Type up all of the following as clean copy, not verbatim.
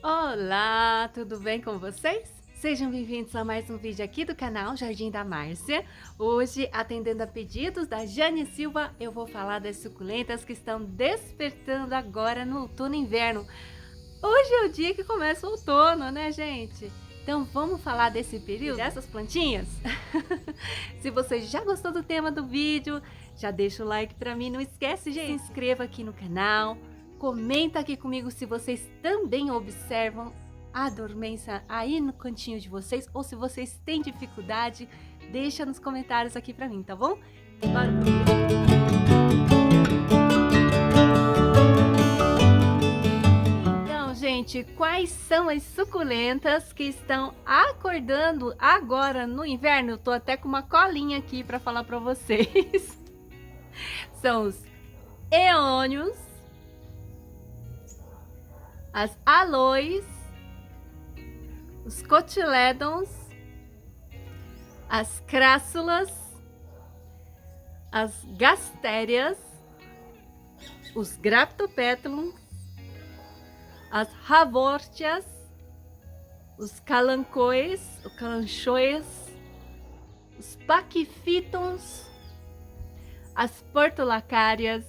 Olá, tudo bem com vocês? Sejam bem-vindos a mais um vídeo aqui do canal Jardim da Márcia. Hoje, atendendo a pedidos da Jane Silva, eu vou falar das suculentas que estão despertando agora no outono e inverno. Hoje é o dia que começa o outono, né, gente? Então vamos falar desse período, dessas plantinhas? Se você já gostou do tema do vídeo, já deixa o like para mim. Não esquece, gente, se inscreva aqui no canal. Comenta aqui comigo se vocês também observam a dormência aí no cantinho de vocês, ou se vocês têm dificuldade, deixa nos comentários aqui para mim, tá bom? Bora pro vídeo. Então, gente, quais são as suculentas que estão acordando agora no inverno? Eu tô até com uma colinha aqui para falar para vocês. São os eônios, as aloes, os cotilédons, as crássulas, as gastérias, os graptopétalums, as ravórtias, os calanchoes, os paquifítons, as portulacárias,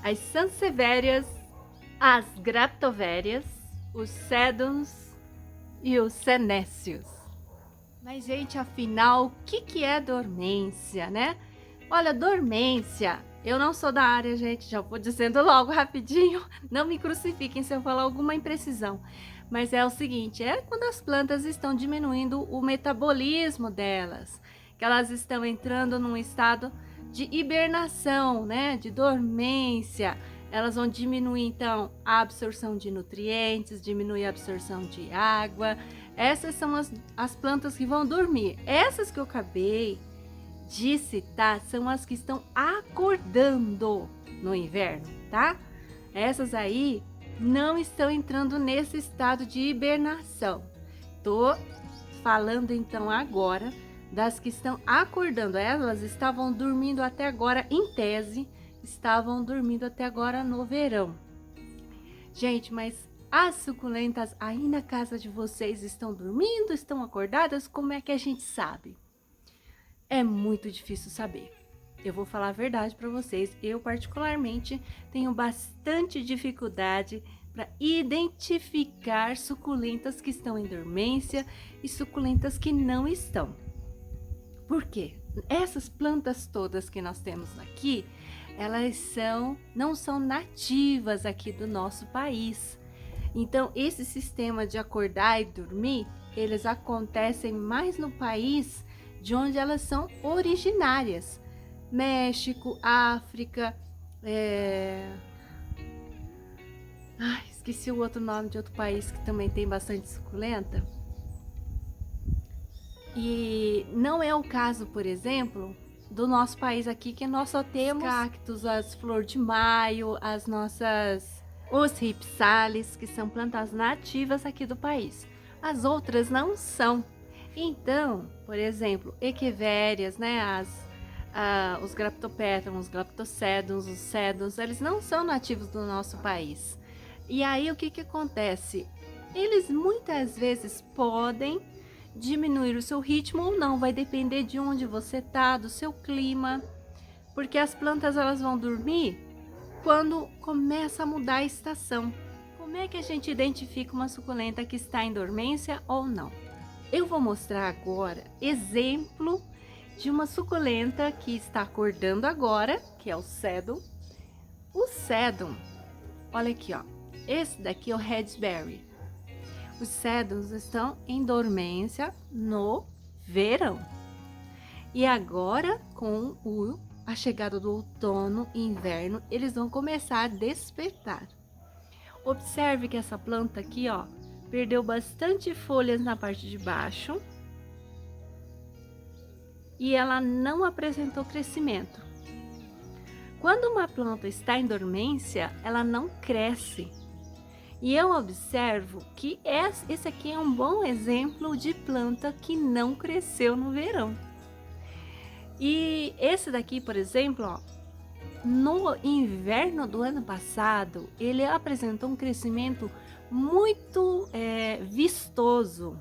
as sansevérias, as graptovérias, os sédums e os senécios. Mas, gente, afinal, o que é dormência, né? Olha, dormência, eu não sou da área, gente, já vou dizendo logo rapidinho, não me crucifiquem se eu falar alguma imprecisão. Mas é o seguinte, é quando as plantas estão diminuindo o metabolismo delas, que elas estão entrando num estado de hibernação, né, de dormência. Elas vão diminuir, então, a absorção de nutrientes, diminuir a absorção de água. Essas são as plantas que vão dormir. Essas que eu acabei de citar são as que estão acordando no inverno, tá? Essas aí não estão entrando nesse estado de hibernação. Tô falando, então, agora das que estão acordando. Elas estavam dormindo até agora, em tese, estavam dormindo até agora no verão. Gente, mas as suculentas aí na casa de vocês estão dormindo, estão acordadas? Como é que a gente sabe? É muito difícil saber. Eu vou falar a verdade para vocês. Eu, particularmente, tenho bastante dificuldade para identificar suculentas que estão em dormência e suculentas que não estão. Por quê? Essas plantas todas que nós temos aqui, elas não são nativas aqui do nosso país. Então, esse sistema de acordar e dormir, eles acontecem mais no país de onde elas são originárias. México, África, esqueci o outro nome de outro país que também tem bastante suculenta. E não é o caso, por exemplo, do nosso país aqui, que nós só temos cactos, as flor de maio, os ripsales, que são plantas nativas aqui do país. As outras não são. Então, por exemplo, equivérias, né, os graptopétalums, os graptocédulos, os sédulos, eles não são nativos do nosso país. E aí o que acontece? Eles muitas vezes podem diminuir o seu ritmo ou não, vai depender de onde você tá, do seu clima, porque as plantas elas vão dormir quando começa a mudar a estação. Como é que a gente identifica uma suculenta que está em dormência ou não? Eu vou mostrar agora exemplo de uma suculenta que está acordando agora, que é o sedum. O sedum, olha aqui, ó, esse daqui é o raspberry. Os sedums estão em dormência no verão. E agora, com a chegada do outono e inverno, eles vão começar a despertar. Observe que essa planta aqui, ó, perdeu bastante folhas na parte de baixo. E ela não apresentou crescimento. Quando uma planta está em dormência, ela não cresce. E eu observo que esse aqui é um bom exemplo de planta que não cresceu no verão. E esse daqui, por exemplo, ó, no inverno do ano passado, ele apresentou um crescimento muito vistoso.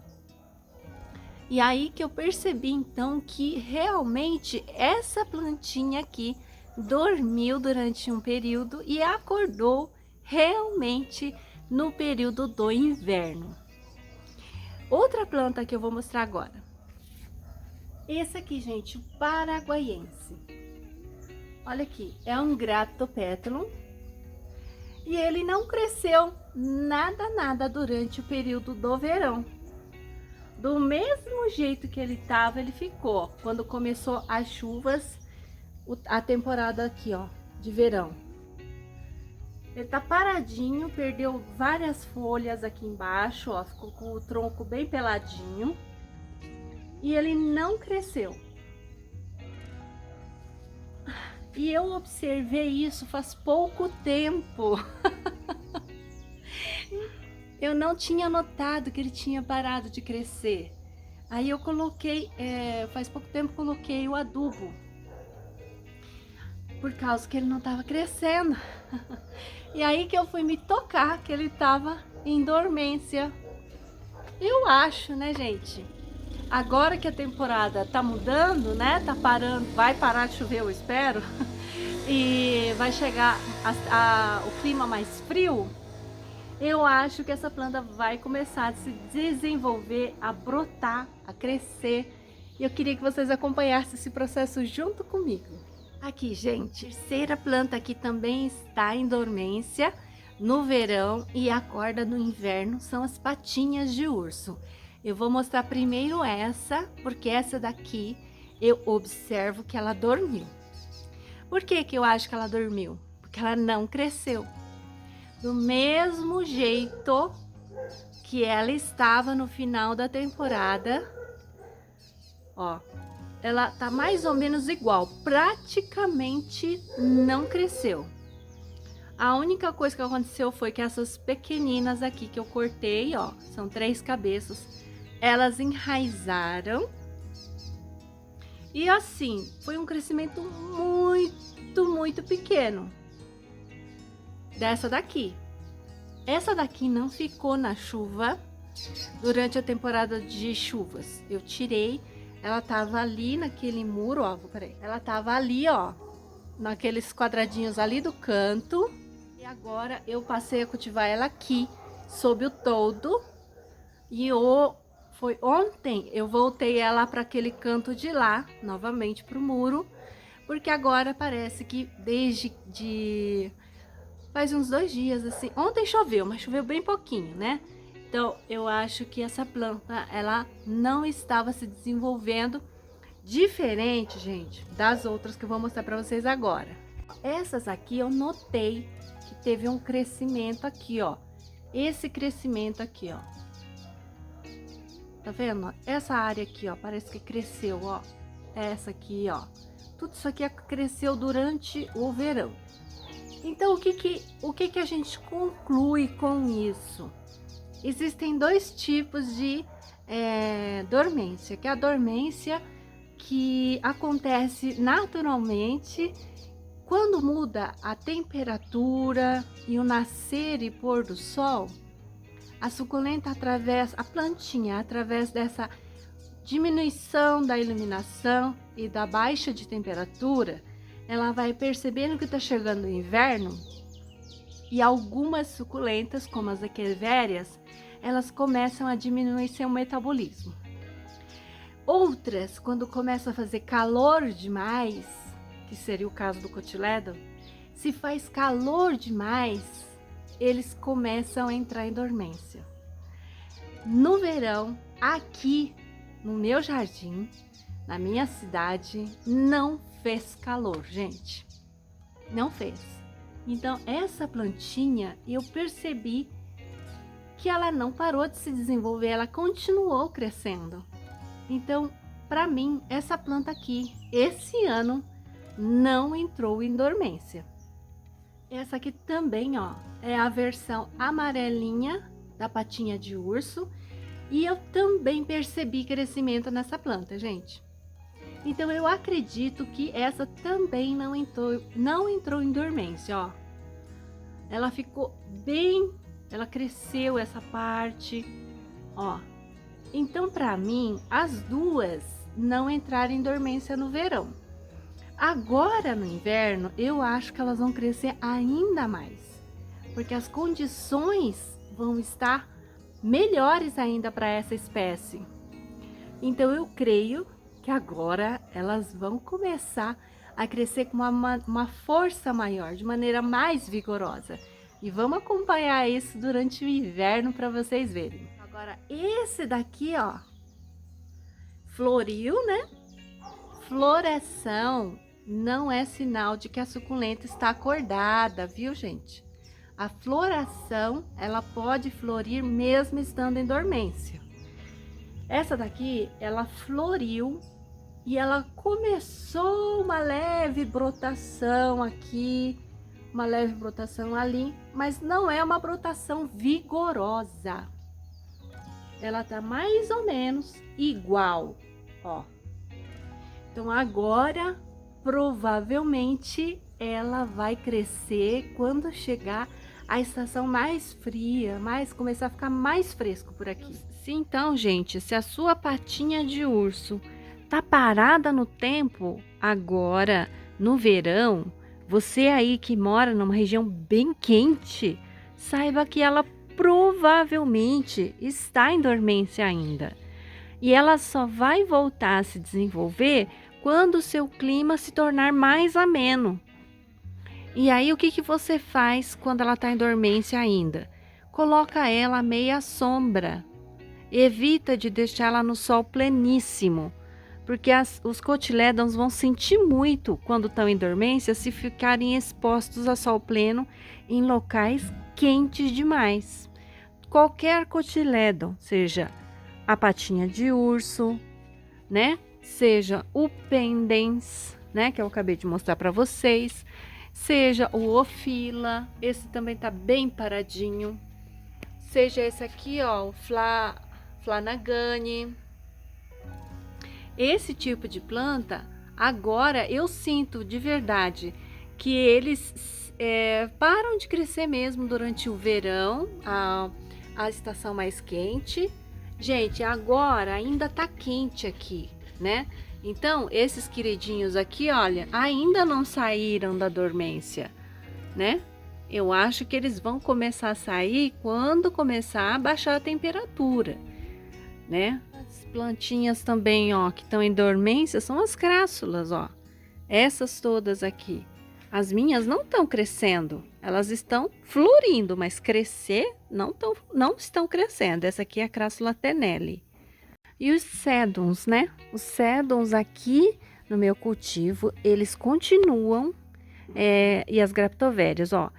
E aí que eu percebi então que realmente essa plantinha aqui dormiu durante um período e acordou realmente no período do inverno. Outra planta que eu vou mostrar agora. Esse aqui, gente, o paraguaiense. Olha aqui, é um Gratopétalum. E ele não cresceu nada durante o período do verão. Do mesmo jeito que ele estava, ele ficou. Quando começou as chuvas, a temporada aqui, ó, de verão. Ele tá paradinho, perdeu várias folhas aqui embaixo, ó, ficou com o tronco bem peladinho. E ele não cresceu. E eu observei isso faz pouco tempo. Eu não tinha notado que ele tinha parado de crescer. Aí eu coloquei, faz pouco tempo coloquei o adubo. Por causa que ele não estava crescendo. E aí que eu fui me tocar que ele estava em dormência. Eu acho, né, gente? Agora que a temporada tá mudando, né? Tá parando, vai parar de chover, eu espero. E vai chegar o clima mais frio. Eu acho que essa planta vai começar a se desenvolver, a brotar, a crescer. E eu queria que vocês acompanhassem esse processo junto comigo. Aqui, gente, a terceira planta aqui também está em dormência no verão e acorda no inverno, são as patinhas de urso. Eu vou mostrar primeiro essa, porque essa daqui eu observo que ela dormiu. Por que que eu acho que ela dormiu? Porque ela não cresceu. Do mesmo jeito que ela estava no final da temporada, ó, ela tá mais ou menos igual, praticamente não cresceu. A única coisa que aconteceu foi que essas pequeninas aqui que eu cortei, ó, são 3 cabeças, elas enraizaram. E assim, foi um crescimento muito pequeno. Dessa daqui. Essa daqui não ficou na chuva durante a temporada de chuvas. Eu tirei, ela tava ali naquele muro, ó, peraí. Ela tava ali, ó, naqueles quadradinhos ali do canto. E agora eu passei a cultivar ela aqui, sob o toldo. E foi ontem eu voltei ela para aquele canto de lá, novamente pro muro. Porque agora parece que faz uns 2 dias, assim. Ontem choveu, mas choveu bem pouquinho, né? Então, eu acho que essa planta, ela não estava se desenvolvendo diferente, gente, das outras que eu vou mostrar para vocês agora. Essas aqui eu notei que teve um crescimento aqui, ó. Esse crescimento aqui, ó. Tá vendo? Essa área aqui, ó, parece que cresceu, ó. Essa aqui, ó. Tudo isso aqui cresceu durante o verão. Então, o que a gente conclui com isso? Existem 2 tipos de dormência, que é a dormência que acontece naturalmente quando muda a temperatura e o nascer e pôr do sol. A suculenta a plantinha, através dessa diminuição da iluminação e da baixa de temperatura, ela vai percebendo que está chegando o inverno e algumas suculentas, como as equivérias, elas começam a diminuir seu metabolismo. Outras, quando começa a fazer calor demais, que seria o caso do cotilédon, se faz calor demais, eles começam a entrar em dormência. No verão, aqui no meu jardim, na minha cidade, não fez calor, gente. Não fez. Então, essa plantinha, eu percebi que ela não parou de se desenvolver, ela continuou crescendo. Então, para mim, essa planta aqui, esse ano, não entrou em dormência. Essa aqui também, ó, é a versão amarelinha da patinha de urso. E eu também percebi crescimento nessa planta, gente. Então, eu acredito que essa também não entrou em dormência, ó. Ela ficou bem ela cresceu essa parte, ó. Então, para mim, as duas não entraram em dormência no verão. Agora, no inverno, eu acho que elas vão crescer ainda mais, porque as condições vão estar melhores ainda para essa espécie. Então, eu creio que agora elas vão começar a crescer com uma força maior, de maneira mais vigorosa. E vamos acompanhar isso durante o inverno para vocês verem. Agora, esse daqui, ó, floriu, né? Floração não é sinal de que a suculenta está acordada, viu, gente? A floração, ela pode florir mesmo estando em dormência. Essa daqui, ela floriu e ela começou uma leve brotação aqui, uma leve brotação ali, mas não é uma brotação vigorosa. Ela tá mais ou menos igual, ó. Então agora, provavelmente, ela vai crescer quando chegar a estação mais fria, começar a ficar mais fresco por aqui. Então, gente, se a sua patinha de urso tá parada no tempo, agora, no verão, você aí que mora numa região bem quente, saiba que ela provavelmente está em dormência ainda. E ela só vai voltar a se desenvolver quando o seu clima se tornar mais ameno. E aí, o que você faz quando ela está em dormência ainda? Coloca ela à meia sombra. Evita de deixar ela no sol pleníssimo, porque os cotilédons vão sentir muito quando estão em dormência se ficarem expostos a sol pleno em locais quentes demais. Qualquer cotilédon, seja a patinha de urso, né? Seja o pendens, né? Que eu acabei de mostrar para vocês. Seja o ofila, esse também tá bem paradinho. Seja esse aqui, ó, o flanagane. Esse tipo de planta, agora eu sinto de verdade que eles param de crescer mesmo durante o verão, a estação mais quente. Gente, agora ainda tá quente aqui, né? Então, esses queridinhos aqui, olha, ainda não saíram da dormência, né? Eu acho que eles vão começar a sair quando começar a baixar a temperatura, né? As plantinhas também, ó, que estão em dormência são as crássulas, ó. Essas todas aqui. As minhas não estão crescendo, elas estão florindo, mas crescer não estão crescendo. Essa aqui é a crássula tenelli. E os sédums, né? Os sédums aqui no meu cultivo, eles continuam, e as graptovérias, ó,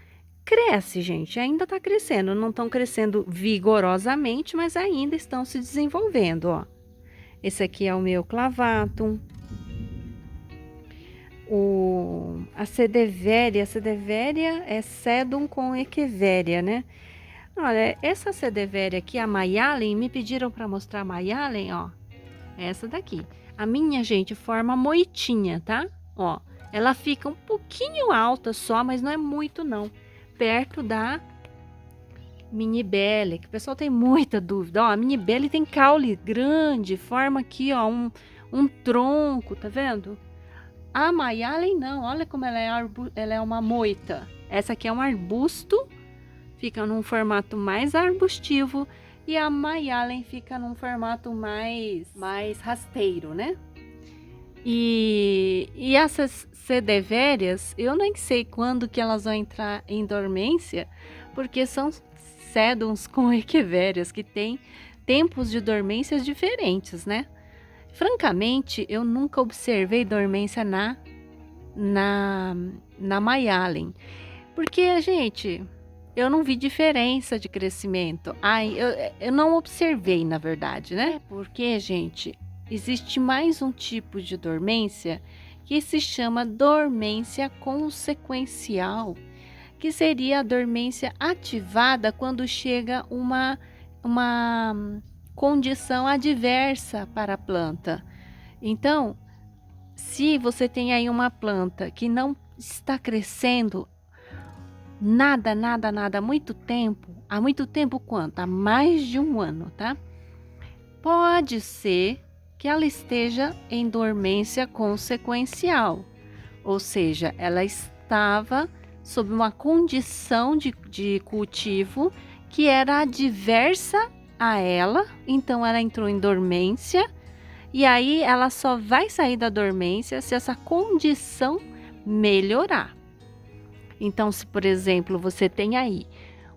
cresce, gente, ainda tá crescendo, não estão crescendo vigorosamente, mas ainda estão se desenvolvendo, ó. Esse aqui é o meu clavatum. A sedevéria é sedum com echeveria, né? Olha, essa sedevéria aqui, a Mayalen, me pediram para mostrar a Mayalen, ó. Essa daqui. A minha, gente, forma moitinha, tá? Ó, ela fica um pouquinho alta só, mas não é muito não. Perto da minibelle, que o pessoal tem muita dúvida. Ó, a minibelle tem caule grande, forma aqui, ó, um tronco, tá vendo? A Mayalen não, olha como ela é uma moita. Essa aqui é um arbusto, fica num formato mais arbustivo, e a Mayalen fica num formato mais rasteiro, né? E essas sedevérias, eu nem sei quando que elas vão entrar em dormência, porque são sedums com equivérias, que têm tempos de dormência diferentes, né? Francamente, eu nunca observei dormência na Mayalen, porque, gente, eu não vi diferença de crescimento. Eu não observei, na verdade, né? Porque, gente, existe mais um tipo de dormência que se chama dormência consequencial, que seria a dormência ativada quando chega uma condição adversa para a planta. Então, se você tem aí uma planta que não está crescendo, nada, nada, nada, há muito tempo quanto? Há mais de um ano, tá? Pode ser que ela esteja em dormência consequencial, ou seja, ela estava sob uma condição de cultivo que era adversa a ela, então ela entrou em dormência, e aí ela só vai sair da dormência se essa condição melhorar. Então, se por exemplo você tem aí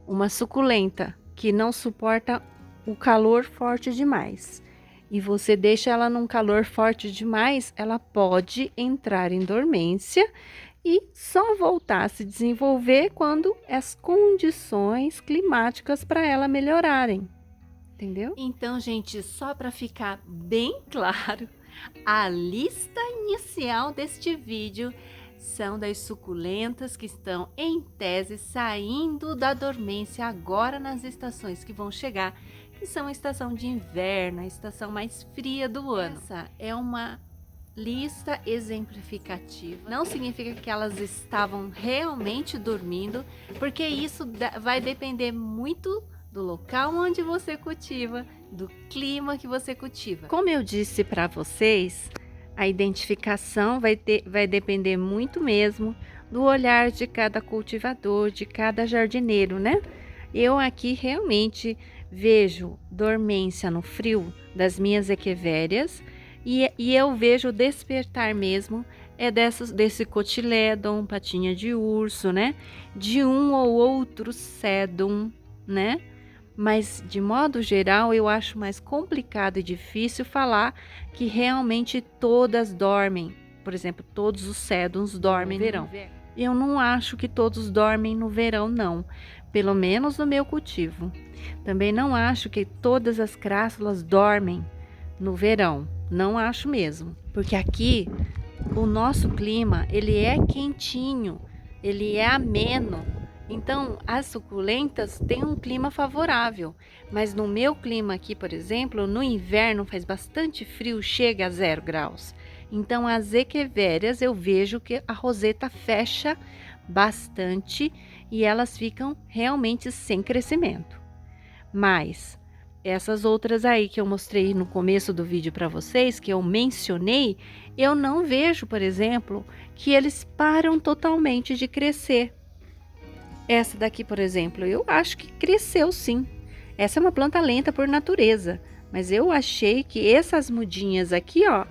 uma suculenta que não suporta o calor forte demais e você deixa ela num calor forte demais, ela pode entrar em dormência e só voltar a se desenvolver quando as condições climáticas para ela melhorarem. Entendeu? Então, gente, só para ficar bem claro, a lista inicial deste vídeo são das suculentas que estão em tese saindo da dormência agora nas estações que vão chegar, que são a estação de inverno, a estação mais fria do ano. Essa é uma lista exemplificativa. Não significa que elas estavam realmente dormindo, porque isso vai depender muito do local onde você cultiva, do clima que você cultiva. Como eu disse para vocês, a identificação vai depender muito mesmo do olhar de cada cultivador, de cada jardineiro, né? Eu aqui realmente vejo dormência no frio das minhas equivérias e eu vejo despertar mesmo desse cotilédon, patinha de urso, né? De um ou outro sedum, né? Mas, de modo geral, eu acho mais complicado e difícil falar que realmente todas dormem. Por exemplo, todos os sedums dormem no verão. Eu não acho que todos dormem no verão, não. Pelo menos no meu cultivo. Também não acho que todas as crássulas dormem no verão. Não acho mesmo. Porque aqui, o nosso clima, ele é quentinho, ele é ameno. Então, as suculentas têm um clima favorável, mas no meu clima aqui, por exemplo, no inverno faz bastante frio, chega a 0 graus. Então, as equivérias eu vejo que a roseta fecha bastante e elas ficam realmente sem crescimento. Mas essas outras aí que eu mostrei no começo do vídeo para vocês, que eu mencionei, eu não vejo, por exemplo, que eles param totalmente de crescer. Essa daqui, por exemplo, eu acho que cresceu sim. Essa é uma planta lenta por natureza, mas eu achei que essas mudinhas aqui, ó,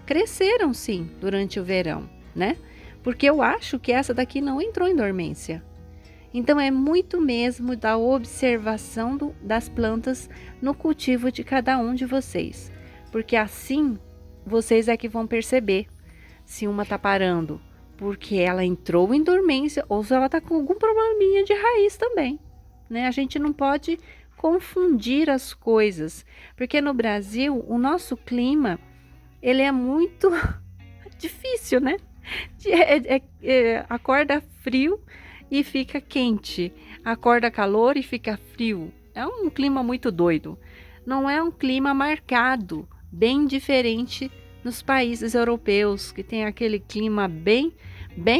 cresceram sim durante o verão, né? Porque eu acho que essa daqui não entrou em dormência. Então é muito mesmo da observação das plantas no cultivo de cada um de vocês, porque assim vocês é que vão perceber se uma tá parando porque ela entrou em dormência ou se ela tá com algum probleminha de raiz também, né? A gente não pode confundir as coisas, porque no Brasil o nosso clima ele é muito difícil, né? Acorda frio e fica quente, acorda calor e fica frio. É um clima muito doido. Não é um clima marcado, bem diferente nos países europeus, que tem aquele clima bem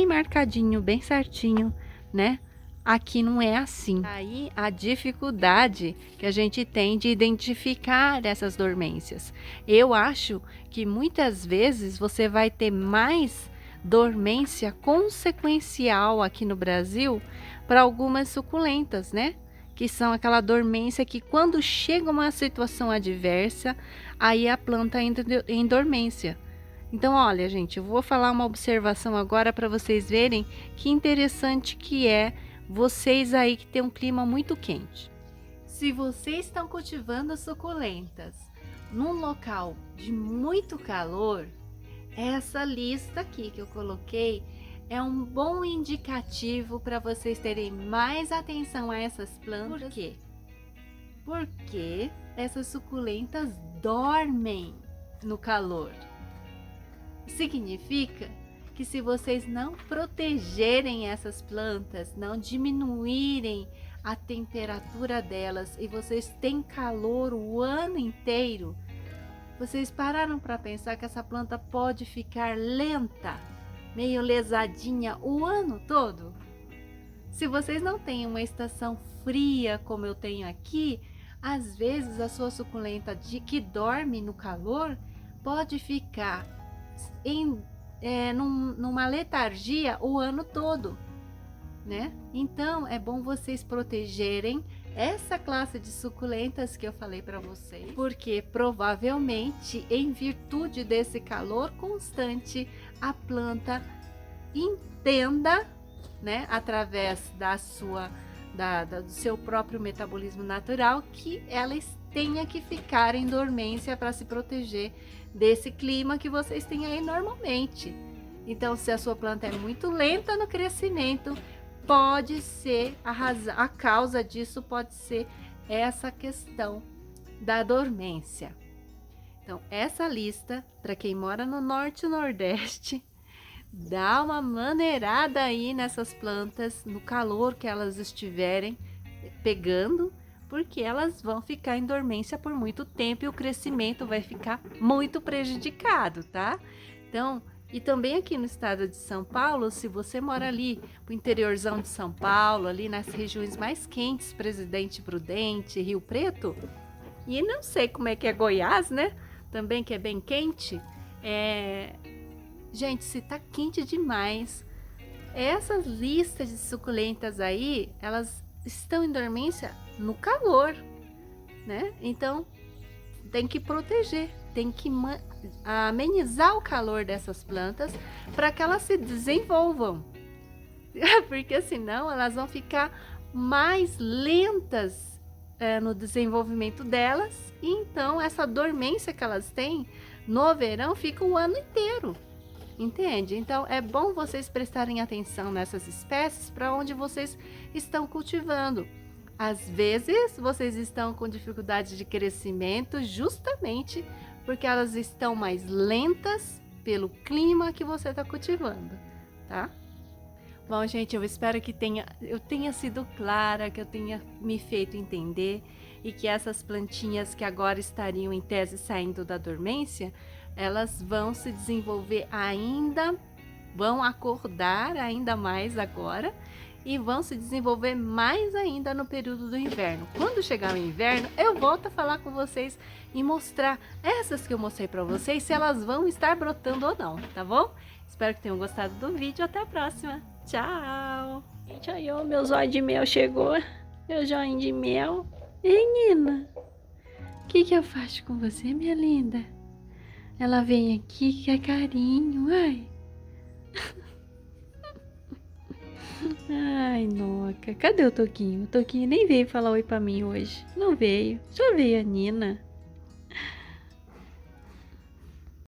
marcadinho, bem certinho, né? Aqui não é assim. Aí a dificuldade que a gente tem de identificar essas dormências. Eu acho que muitas vezes você vai ter mais dormência consequencial aqui no Brasil para algumas suculentas, né? Que são aquela dormência que quando chega uma situação adversa, aí a planta entra em dormência. Então, olha, gente, eu vou falar uma observação agora para vocês verem que interessante que é vocês aí que tem um clima muito quente. Se vocês estão cultivando suculentas num local de muito calor, essa lista aqui que eu coloquei é um bom indicativo para vocês terem mais atenção a essas plantas. Por quê? Porque essas suculentas dormem no calor. Significa que se vocês não protegerem essas plantas, não diminuírem a temperatura delas e vocês têm calor o ano inteiro, vocês pararam para pensar que essa planta pode ficar lenta, meio lesadinha o ano todo? Se vocês não têm uma estação fria como eu tenho aqui, às vezes a sua suculenta que dorme no calor pode ficar numa letargia o ano todo, né? Então é bom vocês protegerem essa classe de suculentas que eu falei para vocês, porque provavelmente, em virtude desse calor constante, a planta entenda, né, através do seu próprio metabolismo natural, que ela tenha que ficar em dormência para se proteger desse clima que vocês têm aí normalmente. Então, se a sua planta é muito lenta no crescimento, pode ser a causa disso pode ser essa questão da dormência. Então, essa lista, para quem mora no norte e nordeste, dá uma maneirada aí nessas plantas, no calor que elas estiverem pegando, porque elas vão ficar em dormência por muito tempo e o crescimento vai ficar muito prejudicado, tá? Então, e também aqui no estado de São Paulo, se você mora ali no interiorzão de São Paulo, ali nas regiões mais quentes, Presidente Prudente, Rio Preto, e não sei como é que é Goiás, né? Também que é bem quente. Gente, se tá quente demais, essas listas de suculentas aí, elas estão em dormência no calor, né? Então, tem que proteger, tem que amenizar o calor dessas plantas para que elas se desenvolvam, porque senão elas vão ficar mais lentas no desenvolvimento delas, e então essa dormência que elas têm no verão fica o ano inteiro, entende? Então é bom vocês prestarem atenção nessas espécies para onde vocês estão cultivando. Às vezes vocês estão com dificuldade de crescimento justamente porque elas estão mais lentas pelo clima que você está cultivando, tá? Bom, gente, eu espero que eu tenha sido clara, que eu tenha me feito entender e que essas plantinhas que agora estariam em tese saindo da dormência, elas vão se desenvolver ainda, vão acordar ainda mais agora e vão se desenvolver mais ainda no período do inverno. Quando chegar o inverno, eu volto a falar com vocês e mostrar essas que eu mostrei para vocês, se elas vão estar brotando ou não, tá bom? Espero que tenham gostado do vídeo. Até a próxima. Tchau! Gente, aí, ó, meu zóio de mel chegou. Meu joinha de mel. Ei, Nina, o que eu faço com você, minha linda? Ela vem aqui, quer carinho, ai. Ai, Noca, cadê o Toquinho? O Toquinho nem veio falar oi pra mim hoje. Não veio, só veio a Nina.